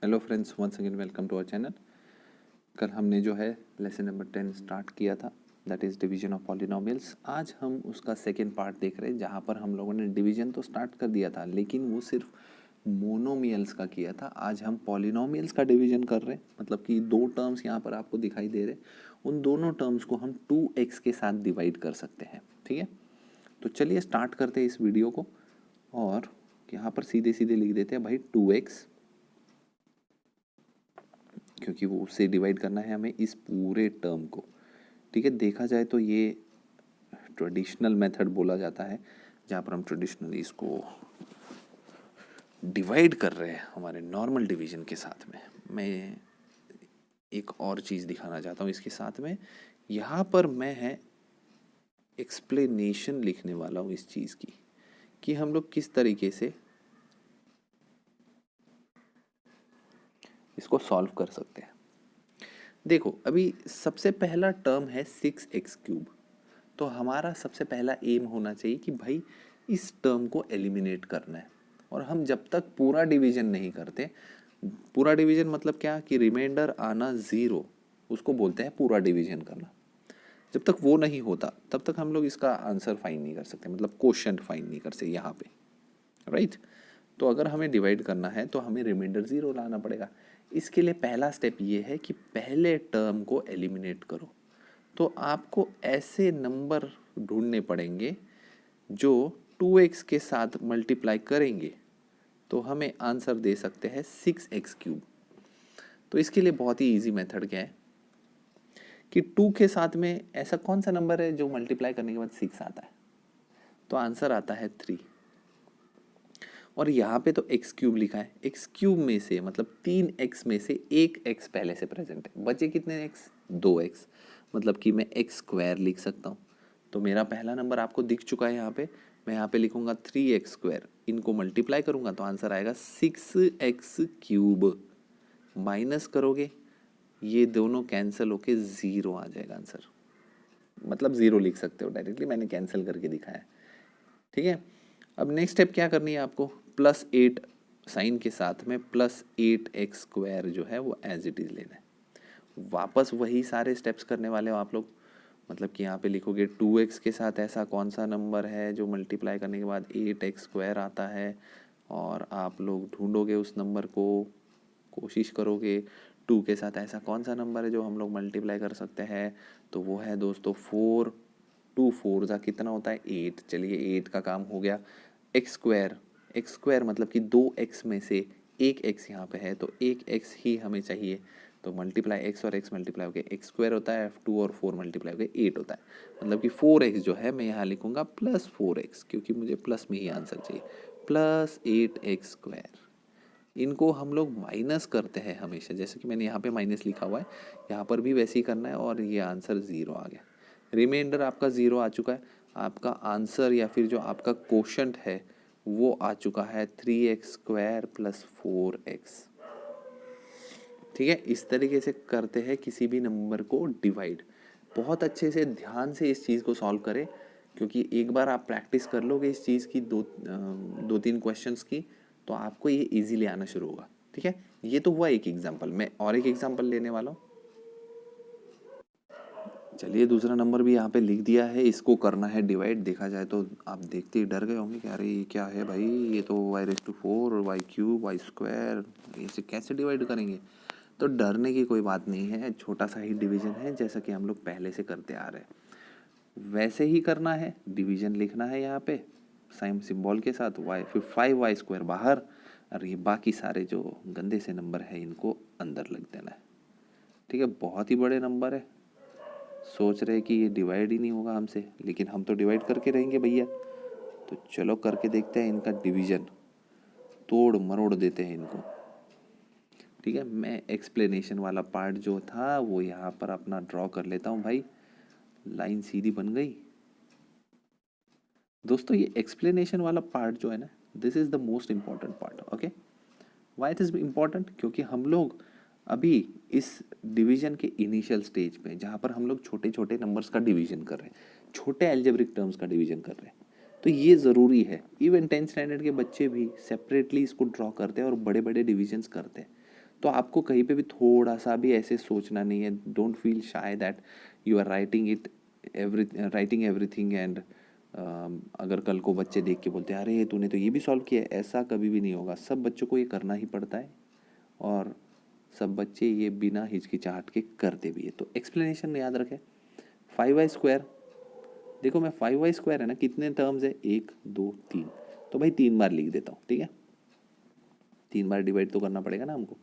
Hello friends, once again welcome to our channel. कल हमने जो है लेसन नंबर 10 स्टार्ट किया था, that is division of polynomials. आज हम उसका सेकेंड पार्ट देख रहे हैं, जहाँ पर हम लोगों ने डिवीजन तो स्टार्ट कर दिया था, लेकिन वो सिर्फ मोनोमियल्स का किया था। आज हम पॉलिनोमियल्स का डिवीजन कर रहे हैं, मतलब कि दो टर्म्स यहाँ पर आपको दिखाई दे रहे हैं, उन दोनों टर्म्स को हम 2x के साथ डिवाइड कर सकते हैं। ठीक है, तो चलिए स्टार्ट करते हैं इस वीडियो को। और यहाँ पर सीधे सीधे लिख देते हैं भाई 2x, क्योंकि वो उससे डिवाइड करना है हमें इस पूरे टर्म को। ठीक है, देखा जाए तो ये ट्रेडिशनल मेथड बोला जाता है, जहाँ पर हम ट्रेडिशनली इसको डिवाइड कर रहे हैं हमारे नॉर्मल डिवीजन के साथ में। मैं एक और चीज़ दिखाना चाहता हूँ इसके साथ में। यहाँ पर मैं है एक्सप्लेनेशन लिखने वाला हूँ इस चीज़ की, कि हम लोग किस तरीके से इसको सॉल्व कर सकते हैं। देखो, अभी सबसे पहला टर्म है 6x³। तो हमारा सबसे पहला एम होना चाहिए कि भाई इस टर्म को एलिमिनेट करना है। और हम जब तक पूरा डिवीजन नहीं करते, पूरा डिवीजन मतलब क्या, कि रिमाइंडर आना 0, उसको बोलते हैं पूरा डिवीजन करना। जब तक वो नहीं होता तब तक हम लोग इसका आंसर फाइंड नहीं कर सकते, मतलब क्वोशंट फाइंड नहीं कर सकते यहाँ पे, राइट। तो अगर हमें डिवाइड करना है तो हमें रिमाइंडर 0 लाना पड़ेगा। इसके लिए पहला स्टेप ये है कि पहले टर्म को एलिमिनेट करो। तो आपको ऐसे नंबर ढूंढने पड़ेंगे जो 2x के साथ मल्टीप्लाई करेंगे तो हमें आंसर दे सकते हैं 6x³। तो इसके लिए बहुत ही इजी मेथड क्या है कि 2 के साथ में ऐसा कौन सा नंबर है जो मल्टीप्लाई करने के बाद 6 आता है, तो आंसर आता है 3। और यहाँ पे तो x³ लिखा है, x³ में से मतलब 3x में से एक x पहले से प्रेजेंट है, बचे कितने x, 2x, मतलब कि मैं x² लिख सकता हूँ। तो मेरा पहला नंबर आपको दिख चुका है यहाँ पे। मैं यहाँ पे लिखूंगा 3x², इनको मल्टीप्लाई करूंगा तो आंसर आएगा 6x³। माइनस करोगे, ये दोनों कैंसिल होके 0 आ जाएगा आंसर, मतलब 0 लिख सकते हो डायरेक्टली, मैंने कैंसिल करके दिखाया है। ठीक है, अब नेक्स्ट स्टेप क्या करनी है आपको, +8 साइन के साथ में +8x² जो है वो एज इट इज़ लेना है। वापस वही सारे स्टेप्स करने वाले हो आप लोग, मतलब कि यहाँ पे लिखोगे 2x के साथ ऐसा कौन सा नंबर है जो मल्टीप्लाई करने के बाद 8x² आता है, और आप लोग ढूंढोगे उस नंबर को, कोशिश करोगे 2 के साथ ऐसा कौन सा नंबर है जो हम लोग मल्टीप्लाई कर सकते हैं। तो वो है दोस्तों 4। 2 4 जा कितना होता है, 8। चलिए 8 का काम हो गया। x² मतलब कि 2x में से एक x यहाँ पे है, तो एक x ही हमें चाहिए। तो मल्टीप्लाई x और x मल्टीप्लाई होकर x² होता है, 2 और 4 मल्टीप्लाई होकर 8 होता है। मतलब कि 4x जो है मैं यहाँ लिखूंगा +4x, क्योंकि मुझे प्लस में ही आंसर चाहिए, +8x²। इनको हम लोग माइनस करते हैं हमेशा, जैसे कि मैंने यहाँ पे माइनस लिखा हुआ है, यहाँ पर भी वैसे ही करना है, और ये आंसर 0 आ गया। रिमाइंडर आपका 0 आ चुका है। आपका आंसर या फिर जो आपका क्वोशंट है वो आ चुका है 3x² + 4x। ठीक है, इस तरीके से करते हैं किसी भी नंबर को डिवाइड। बहुत अच्छे से ध्यान से इस चीज़ को सॉल्व करें, क्योंकि एक बार आप प्रैक्टिस कर लोगे इस चीज़ की, दो तीन क्वेश्चंस की, तो आपको ये इजीली आना शुरू होगा। ठीक है, ये तो हुआ एक एग्जांपल, मैं और एक एग्जांपल लेने वाला हूँ। चलिए दूसरा नंबर भी यहाँ पे लिख दिया है, इसको करना है डिवाइड। देखा जाए तो आप देखते ही डर गए होंगे कि अरे ये क्या है भाई, ये तो y⁴ y³ y², इसे कैसे डिवाइड करेंगे। तो डरने की कोई बात नहीं है, छोटा सा ही डिवीजन है, जैसा कि हम लोग पहले से करते आ रहे हैं वैसे ही करना है। डिवीजन लिखना है यहाँ पे साइन सिंबल के साथ, y फिर 5y² बाहर, और ये बाकी सारे जो गंदे से नंबर है इनको अंदर लग देना है। ठीक है, बहुत ही बड़े नंबर है, सोच रहे कि ये डिवाइड ही नहीं होगा हमसे, लेकिन हम तो डिवाइड करके रहेंगे भैया। तो चलो करके देखते हैं इनका डिवीजन, तोड़ मरोड़ देते हैं इनको। ठीक है, मैं एक्सप्लेनेशन वाला पार्ट जो था वो यहाँ पर अपना ड्रॉ कर लेता हूँ भाई। लाइन सीधी बन गई। दोस्तों ये एक्सप्लेनेशन वाला पार्ट जो है ना, this is the most important part. Okay, why it is important, क्योंकि हम लोग अभी इस डिवीजन के इनिशियल स्टेज पे, जहाँ पर हम लोग छोटे छोटे नंबर्स का डिवीजन कर रहे हैं, छोटे एल्जेब्रिक टर्म्स का डिवीजन कर रहे हैं, तो ये ज़रूरी है। इवन 10th स्टैंडर्ड के बच्चे भी सेपरेटली इसको ड्रॉ करते हैं और बड़े बड़े डिविजन्स करते हैं। तो आपको कहीं पे भी थोड़ा सा भी ऐसे सोचना नहीं है. Don't feel shy that you are writing everything and अगर कल को बच्चे देख के बोलते हैं अरे तूने तो ये भी सॉल्व किया है, ऐसा कभी भी नहीं होगा. सब बच्चों को ये करना ही पड़ता है और सब बच्चे ये बिना हिचकिचाहट के करते भी है. तो एक्सप्लेनेशन याद रखें. 5y², देखो मैं 5y² है ना, कितने टर्म्स है, 1 2 3, तो भाई 3 बार लिख देता हूँ. ठीक है, 3 बार डिवाइड तो करना पड़ेगा ना हमको.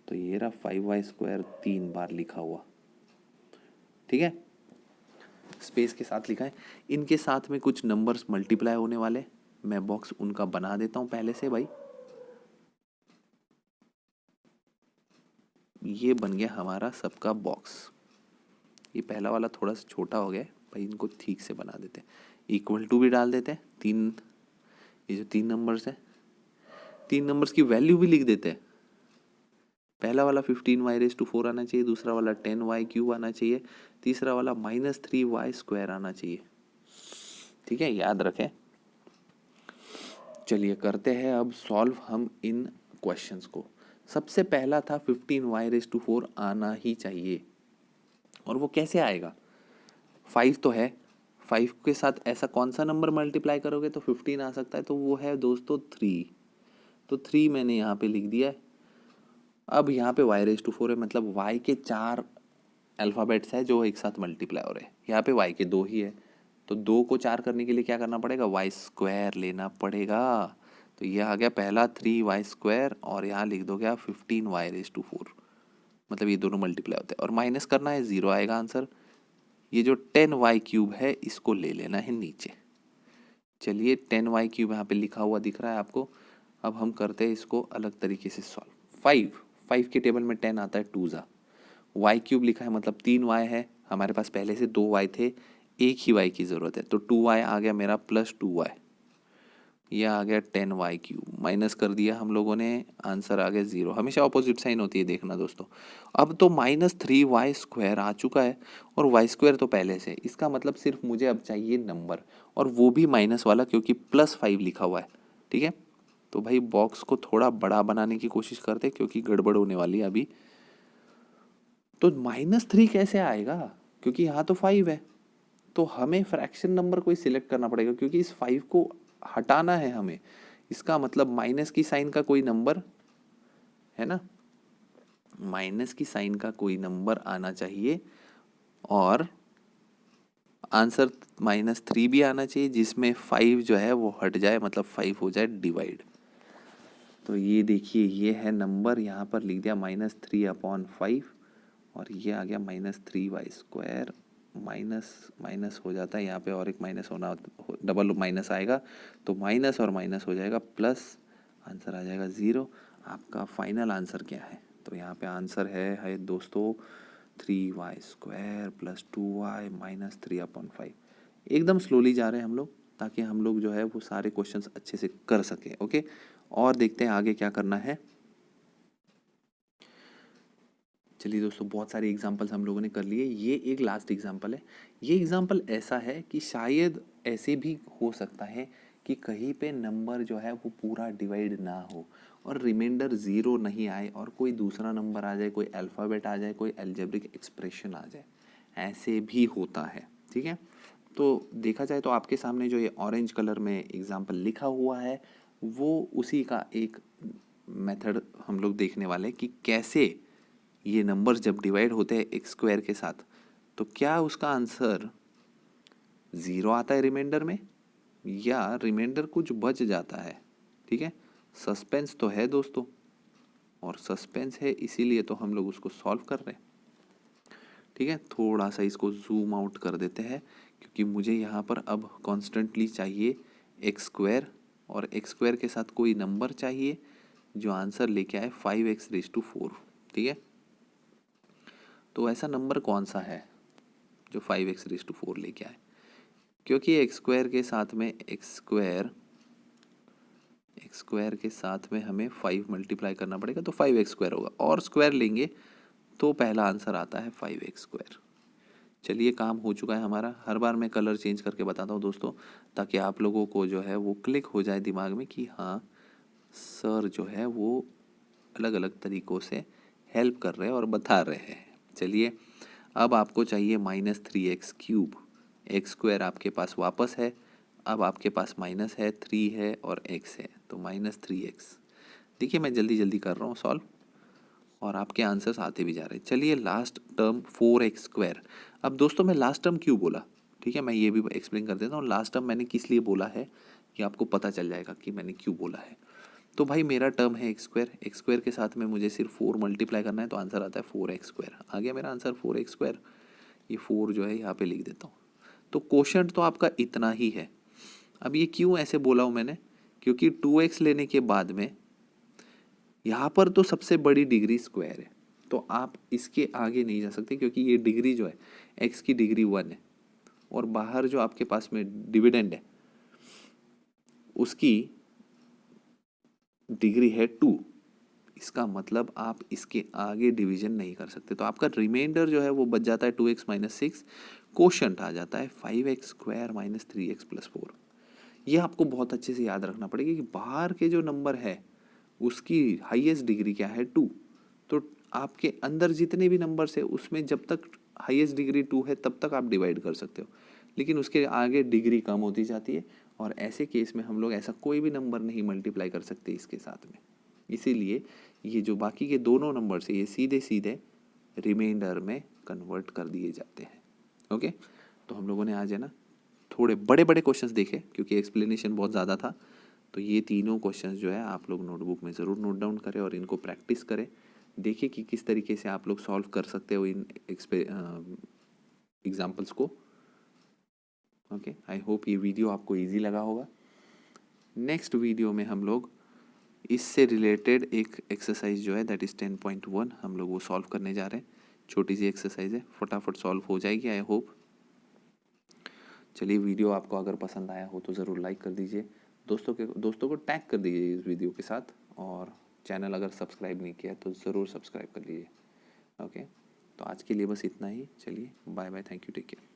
तो ये रहा 5y² 3 बार लिखा हुआ. ठीक है, स्पेस के साथ लिखा है. इनके साथ में कुछ नंबर्स मल्टीप्लाई होने वाले, मैं बॉक्स उनका बना देता हूँ पहले से. भाई ये बन गया हमारा सबका बॉक्स. ये पहला वाला थोड़ा सा छोटा हो गया है भाई, इनको ठीक से बना देते हैं. इक्वल टू भी डाल देते हैं. ये जो 3 नंबर्स है, 3 नंबर्स की वैल्यू भी लिख देते हैं. पहला वाला 15y⁴ आना चाहिए, दूसरा वाला 10y³ आना चाहिए, तीसरा वाला -3y² आना चाहिए. ठीक है, याद रखें. चलिए करते हैं अब सॉल्व हम इन क्वेश्चंस को. सबसे पहला था 15y⁴ आना ही चाहिए. और वो कैसे आएगा, 5 तो है, 5 के साथ ऐसा कौन सा नंबर मल्टीप्लाई करोगे तो 15 आ सकता है, तो वो है दोस्तों 3. तो 3 मैंने यहाँ पे लिख दिया है. अब यहाँ पे y⁴ है, मतलब y के 4 अल्फ़ाबेट्स है जो एक साथ मल्टीप्लाई हो रहे हैं. यहाँ पे y के 2 ही है, तो 2 को 4 करने के लिए क्या करना पड़ेगा, y² लेना पड़ेगा. तो ये आ गया पहला 3y², और यहाँ लिख दोगे आप 15y⁴, मतलब ये दोनों मल्टीप्लाई होते हैं. और माइनस करना है, 0 आएगा आंसर. ये जो 10y³ है इसको ले लेना है नीचे. चलिए 10y³ यहाँ पे लिखा हुआ दिख रहा है आपको. अब हम करते हैं इसको अलग तरीके से सॉल्व. 5 के टेबल में 10 आता है 2 ज़ा. y³ लिखा है मतलब 3y है, हमारे पास पहले से 2y थे, एक ही y की ज़रूरत है, तो 2y आ गया मेरा प्लस 2y. यह आ गया 10y³, माइनस कर दिया हम लोगों ने, आंसर आ गया 0. हमेशा ऑपोजिट साइन होती है, देखना दोस्तों. अब तो -3y² आ चुका है और y² तो पहले से, इसका मतलब सिर्फ मुझे अब चाहिए नंबर, और वो भी माइनस वाला, क्योंकि +5 लिखा हुआ है. ठीक है, तो भाई बॉक्स को थोड़ा बड़ा बनाने की कोशिश करते, क्योंकि गड़बड़ होने वाली है अभी. तो -3 कैसे आएगा, क्योंकि यहाँ तो 5 है. तो हमें फ्रैक्शन नंबर कोई सिलेक्ट करना पड़ेगा, क्योंकि इस 5 को हटाना है हमें. इसका मतलब माइनस की साइन का कोई नंबर है ना, माइनस की साइन का कोई नंबर आना चाहिए, और आंसर -3 भी आना चाहिए, जिसमें 5 जो है वो हट जाए, मतलब 5 हो जाए डिवाइड. तो ये देखिए, ये है नंबर, यहाँ पर लिख दिया -3/5, और ये आ गया -3y². माइनस माइनस हो जाता है यहाँ पे, और एक माइनस होना, डबल माइनस आएगा, तो माइनस और माइनस हो जाएगा प्लस, आंसर आ जाएगा 0. आपका फाइनल आंसर क्या है, तो यहाँ पे आंसर है दोस्तों 3y² + 2y -3/5. एकदम स्लोली जा रहे हैं हम लोग, ताकि हम लोग जो है वो सारे क्वेश्चंस अच्छे से कर सकें. ओके, और देखते हैं आगे क्या करना है. चलिए दोस्तों, बहुत सारे एग्जाम्पल्स हम लोगों ने कर लिए. ये एक लास्ट एग्जाम्पल है. ये एग्जाम्पल ऐसा है कि शायद ऐसे भी हो सकता है कि कहीं पे नंबर जो है वो पूरा डिवाइड ना हो, और रिमाइंडर 0 नहीं आए, और कोई दूसरा नंबर आ जाए, कोई अल्फ़ाबेट आ जाए, कोई अलजेब्रिक एक्सप्रेशन आ जाए. ऐसे भी होता है. ठीक है, तो देखा जाए तो आपके सामने जो ये ऑरेंज कलर में एग्जाम्पल लिखा हुआ है, वो उसी का एक मेथड हम लोग देखने वाले हैं कि कैसे ये नंबर्स जब डिवाइड होते हैं x² के साथ, तो क्या उसका आंसर 0 आता है रिमाइंडर में, या रिमाइंडर कुछ बच जाता है. ठीक है, सस्पेंस तो है दोस्तों, और सस्पेंस है इसीलिए तो हम लोग उसको सॉल्व कर रहे हैं. ठीक है, थोड़ा सा इसको जूम आउट कर देते हैं, क्योंकि मुझे यहाँ पर अब कॉन्स्टेंटली चाहिए x², और x² के साथ कोई नंबर चाहिए जो आंसर लेके आए 5x⁴. ठीक है, तो ऐसा नंबर कौन सा है जो 5x⁴ लेके आए, क्योंकि x² के साथ में x² के साथ में हमें 5 मल्टीप्लाई करना पड़ेगा, तो 5x² होगा, और स्क्वायर लेंगे तो पहला आंसर आता है 5x². चलिए, काम हो चुका है हमारा. हर बार मैं कलर चेंज करके बताता हूँ दोस्तों, ताकि आप लोगों को जो है वो क्लिक हो जाए दिमाग में कि हाँ, सर जो है वो अलग अलग तरीक़ों से हेल्प कर रहे हैं और बता रहे हैं। चलिए, अब आपको चाहिए -3x³ x² आपके पास वापस है, अब आपके पास माइनस है, 3 है और x है, तो -3x। देखिए मैं जल्दी जल्दी कर रहा हूँ सॉल्व और आपके आंसर्स आते भी जा रहे हैं। चलिए लास्ट टर्म 4x²। अब दोस्तों मैं लास्ट टर्म क्यों बोला, ठीक है, मैं ये भी एक्सप्लेन कर देता हूँ। लास्ट टर्म मैंने किस लिए बोला है ये आपको पता चल जाएगा कि मैंने क्यों बोला है। तो भाई मेरा टर्म है x² के साथ में मुझे सिर्फ 4 मल्टीप्लाई करना है, तो आंसर आता है 4x²। आ गया मेरा आंसर 4x²। ये 4 जो है यहाँ पे लिख देता हूँ। तो कोशेंट तो आपका इतना ही है। अब ये क्यों ऐसे बोला हूँ मैंने, क्योंकि 2x लेने के बाद में यहाँ पर तो सबसे बड़ी डिग्री स्क्वायर है, तो आप इसके आगे नहीं जा सकते, क्योंकि ये डिग्री जो है x की डिग्री 1 है और बाहर जो आपके पास में डिविडेंड है उसकी डिग्री है 2। इसका मतलब आप इसके आगे डिवीजन नहीं कर सकते, तो आपका रिमाइंडर जो है वो बच जाता है 2x - 6। कोशेंट आ जाता है 5x² - 3x + 4। ये आपको बहुत अच्छे से याद रखना पड़ेगा कि बाहर के जो नंबर है उसकी हाईएस्ट डिग्री क्या है 2। तो आपके अंदर जितने भी नंबर्स है उसमें जब तक हाईएस्ट डिग्री 2 है तब तक आप डिवाइड कर सकते हो, लेकिन उसके आगे डिग्री कम होती जाती है और ऐसे केस में हम लोग ऐसा कोई भी नंबर नहीं मल्टीप्लाई कर सकते इसके साथ में। इसीलिए ये जो बाकी के दोनों नंबर्स है ये सीधे सीधे रिमाइंडर में कन्वर्ट कर दिए जाते हैं। ओके, तो हम लोगों ने आज है ना थोड़े बड़े बड़े क्वेश्चंस देखे, क्योंकि एक्सप्लेनेशन बहुत ज़्यादा था। तो ये तीनों क्वेश्चंस जो है आप लोग नोटबुक में ज़रूर नोट डाउन करें और इनको प्रैक्टिस करें। देखिए कि किस तरीके से आप लोग सॉल्व कर सकते हो इन एग्जाम्पल्स को। ओके, आई होप ये वीडियो आपको इजी लगा होगा। नेक्स्ट वीडियो में हम लोग इससे रिलेटेड एक एक्सरसाइज जो है दैट इज़ 10.1 हम लोग वो सॉल्व करने जा रहे हैं। छोटी सी एक्सरसाइज है, फटाफट सॉल्व हो जाएगी आई होप। चलिए, वीडियो आपको अगर पसंद आया हो तो ज़रूर लाइक कर दीजिए, दोस्तों को टैग कर दीजिए इस वीडियो के साथ, और चैनल अगर सब्सक्राइब नहीं किया तो ज़रूर सब्सक्राइब कर लीजिए। ओके, तो आज के लिए बस इतना ही। चलिए bye bye, thank you, take care.